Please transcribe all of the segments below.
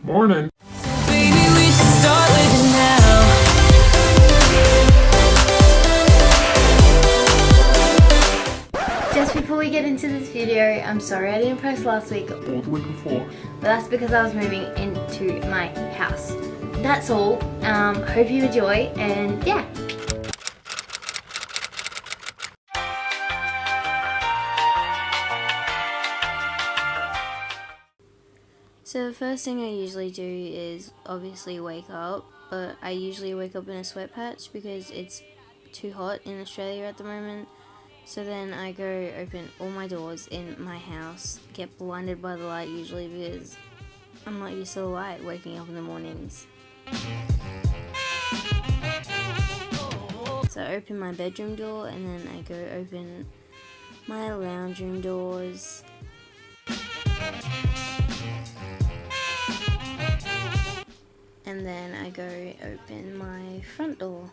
Morning. Baby, we should start living now. Just before we get into this video, I'm sorry I didn't post last week, Or the week before. but that's because I was moving into my house. That's all. Hope you enjoy, and yeah. So the first thing I usually do is obviously wake up, but I usually wake up in a sweat patch because it's too hot in Australia at the moment. So then I go open all my doors in my house, get blinded by the light usually because I'm not used to the light waking up in the mornings. So I open my bedroom door and then I go open my lounge room doors. And then I go open my front door.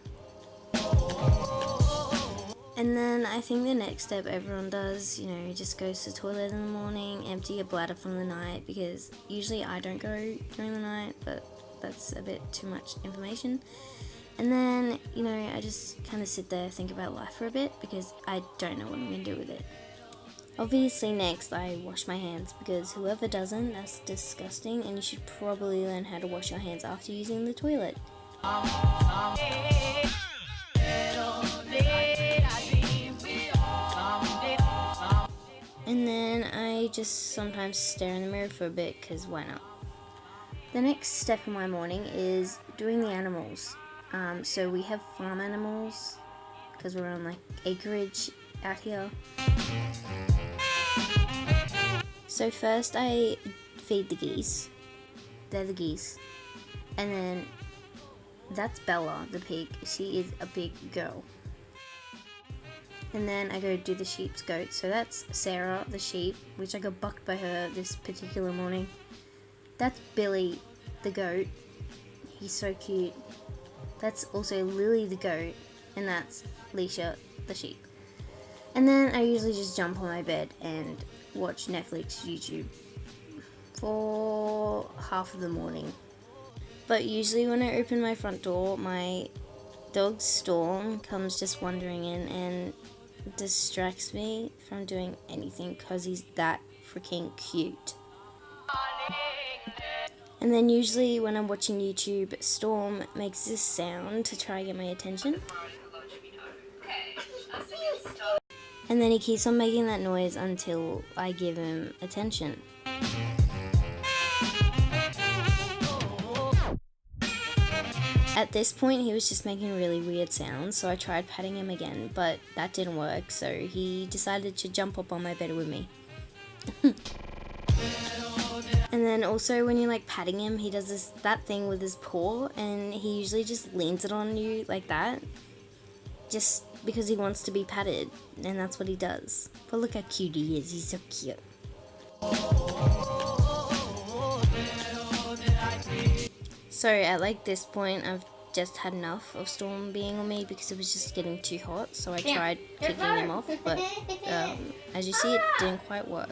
And then I think the next step everyone does, just goes to the toilet in the morning, empty your bladder from the night, because usually I don't go during the night, but that's a bit too much information. And then, I just kind of sit there, think about life for a bit, because I don't know what I'm going to do with it. Obviously next I wash my hands, because whoever doesn't, that's disgusting, and you should probably learn how to wash your hands after using the toilet. And then I just sometimes stare in the mirror for a bit, because why not? The next step in my morning is doing the animals. So we have farm animals, because we're on acreage out here. So first I feed the geese. They're the geese. And then that's Bella, the pig. She is a big girl. And then I go do the sheep's goat. So that's Sarah, the sheep, which I got bucked by her this particular morning. That's Billy, the goat. He's so cute. That's also Lily, the goat. And that's Leisha, the sheep. And then I usually just jump on my bed and watch Netflix, YouTube for half of the morning. But usually when I open my front door, my dog Storm comes just wandering in and distracts me from doing anything because he's that freaking cute. And then usually when I'm watching YouTube, Storm makes this sound to try and get my attention. And then he keeps on making that noise until I give him attention. At this point, he was just making really weird sounds, so I tried patting him again, but that didn't work, so he decided to jump up on my bed with me. And then also when you're patting him, he does that thing with his paw, and he usually just leans it on you like that, just because he wants to be patted, and that's what he does. But look how cute he is, he's so cute. So at this point, I've just had enough of Storm being on me because it was just getting too hot, so I tried kicking him off, but as you see, it didn't quite work.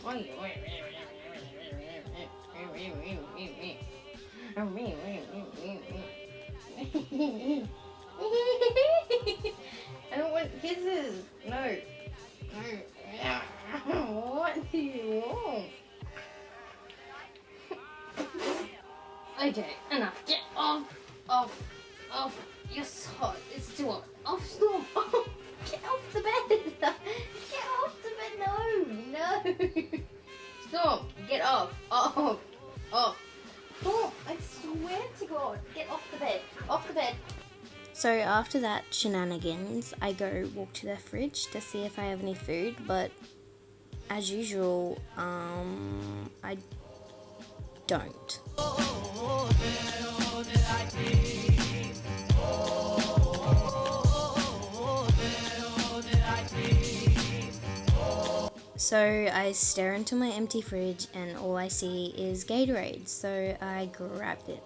I don't want kisses. No. What do you want? Okay, enough. Get off. You're so hot. It's too hot. Off, Storm. Get off the bed. Get off the bed. No. Storm, get off. Off. Storm, I swear to God. Get off the bed. Off the bed. So after that shenanigans, I go walk to the fridge to see if I have any food, but as usual, I don't. So I stare into my empty fridge and all I see is Gatorade, so I grabbed it.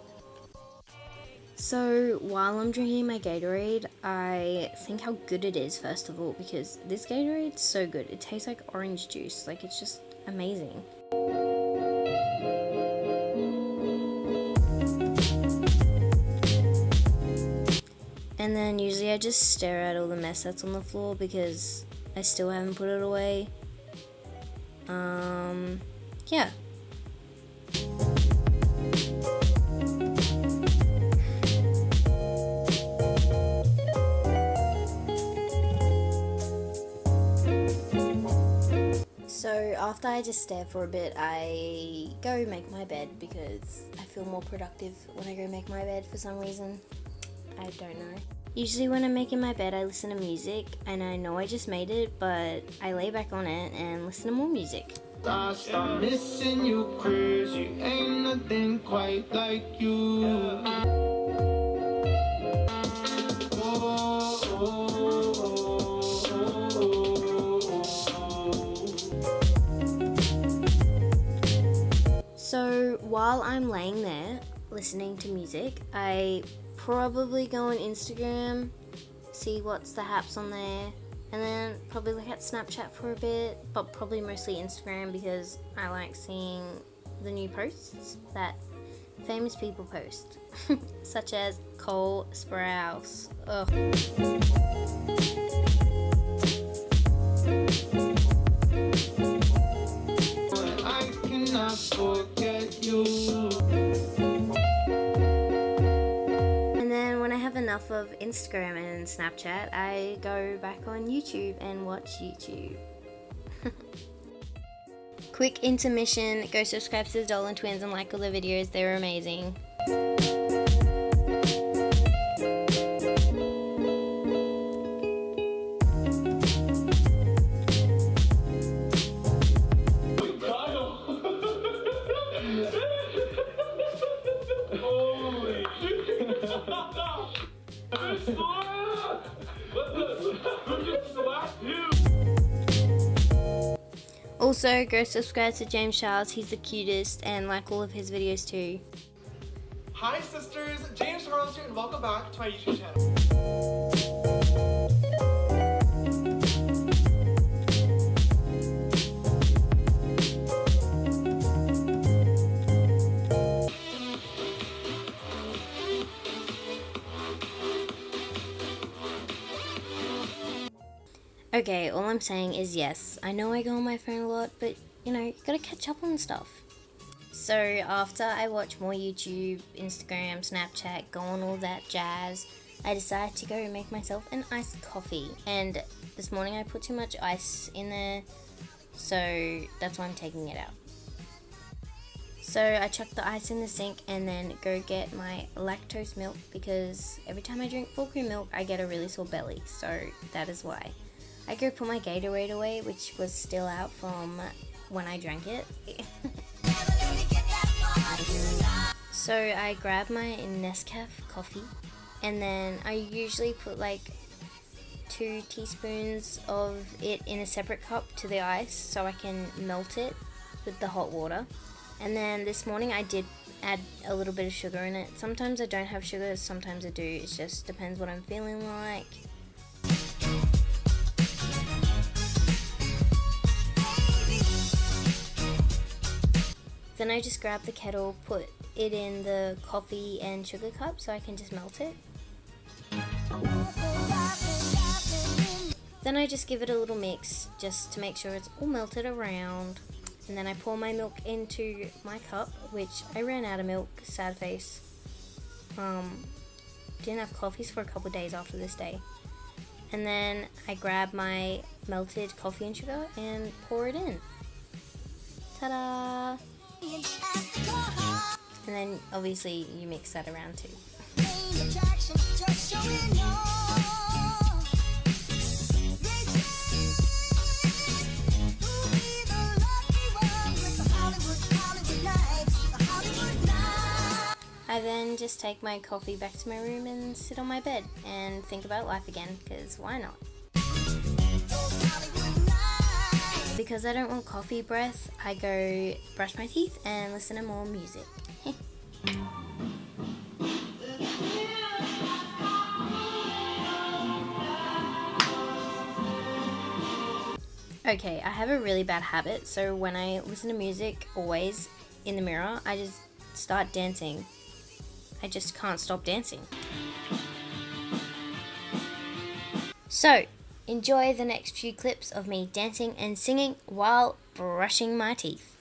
So while I'm drinking my Gatorade, I think how good it is, first of all, because this Gatorade's so good. It tastes like orange juice, it's just amazing. And then usually I just stare at all the mess that's on the floor because I still haven't put it away. Yeah. So after I just stare for a bit, I go make my bed because I feel more productive when I go make my bed for some reason. I don't know. Usually when I'm making my bed, I listen to music, and I know I just made it, but I lay back on it and listen to more music. I start missing you crazy, ain't nothing quite like you. So while I'm laying there listening to music, I probably go on Instagram, see what's the haps on there, and then probably look at Snapchat for a bit, but probably mostly Instagram because I like seeing the new posts that famous people post, such as Cole Sprouse. Ugh. I cannot forget you. And then when I have enough of Instagram and Snapchat, I go back on YouTube and watch YouTube. Quick intermission, go subscribe to the Dolan Twins and like all the videos, they're amazing. Also, go subscribe to James Charles, he's the cutest, and like all of his videos too. Hi sisters, James Charles here and welcome back to my YouTube channel. Okay, all I'm saying is yes, I know I go on my phone a lot, but you know, you gotta catch up on stuff. So after I watch more YouTube, Instagram, Snapchat, go on all that jazz, I decide to go make myself an iced coffee. And this morning I put too much ice in there, so that's why I'm taking it out. So I chuck the ice in the sink and then go get my lactose milk because every time I drink full cream milk I get a really sore belly, so that is why. I go put my Gatorade away, which was still out from when I drank it. So I grab my Nescafe coffee, and then I usually put like 2 teaspoons of it in a separate cup to the ice so I can melt it with the hot water. And then this morning I did add a little bit of sugar in it. Sometimes I don't have sugar, sometimes I do. It just depends what I'm feeling like. Then I just grab the kettle, put it in the coffee and sugar cup so I can just melt it. Then I just give it a little mix just to make sure it's all melted around. And then I pour my milk into my cup, which I ran out of milk, sad face. Didn't have coffees for a couple of days after this day. And then I grab my melted coffee and sugar and pour it in. Ta-da! And then obviously you mix that around too. I then just take my coffee back to my room and sit on my bed and think about life again, because why not? Because I don't want coffee breath, I go brush my teeth and listen to more music. Okay, I have a really bad habit, so when I listen to music, always in the mirror, I just start dancing. I just can't stop dancing. So, enjoy the next few clips of me dancing and singing while brushing my teeth.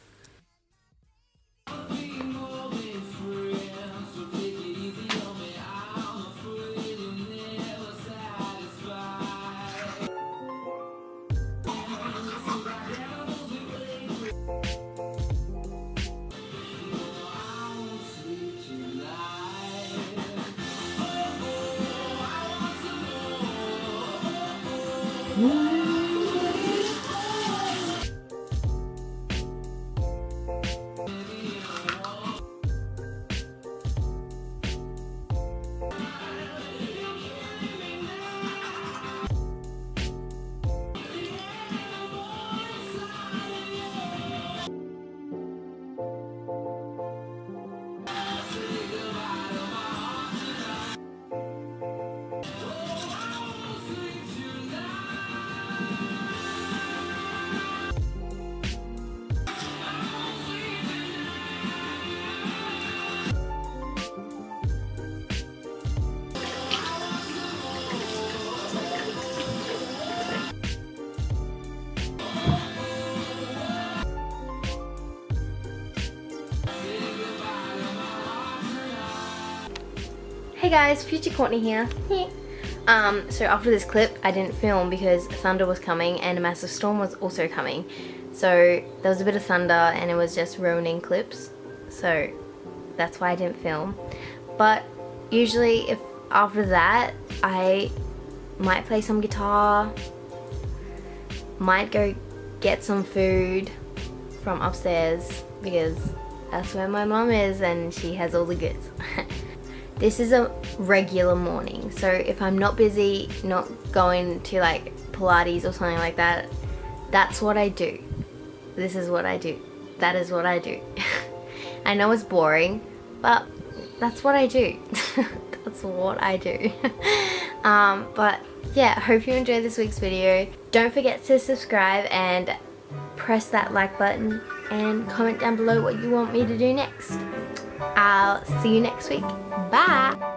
Hey guys, future Courtney here. So after this clip, I didn't film because thunder was coming and a massive storm was also coming. So there was a bit of thunder and it was just ruining clips. So that's why I didn't film. But usually if after that, I might play some guitar, might go get some food from upstairs because that's where my mum is and she has all the goods. This is a regular morning, so if I'm not busy, not going to like Pilates or something like that, that's what I do. This is what I do. That is what I do. I know it's boring, but that's what I do. That's what I do. But yeah, I hope you enjoyed this week's video. Don't forget to subscribe and press that like button and comment down below what you want me to do next. I'll see you next week. Bye!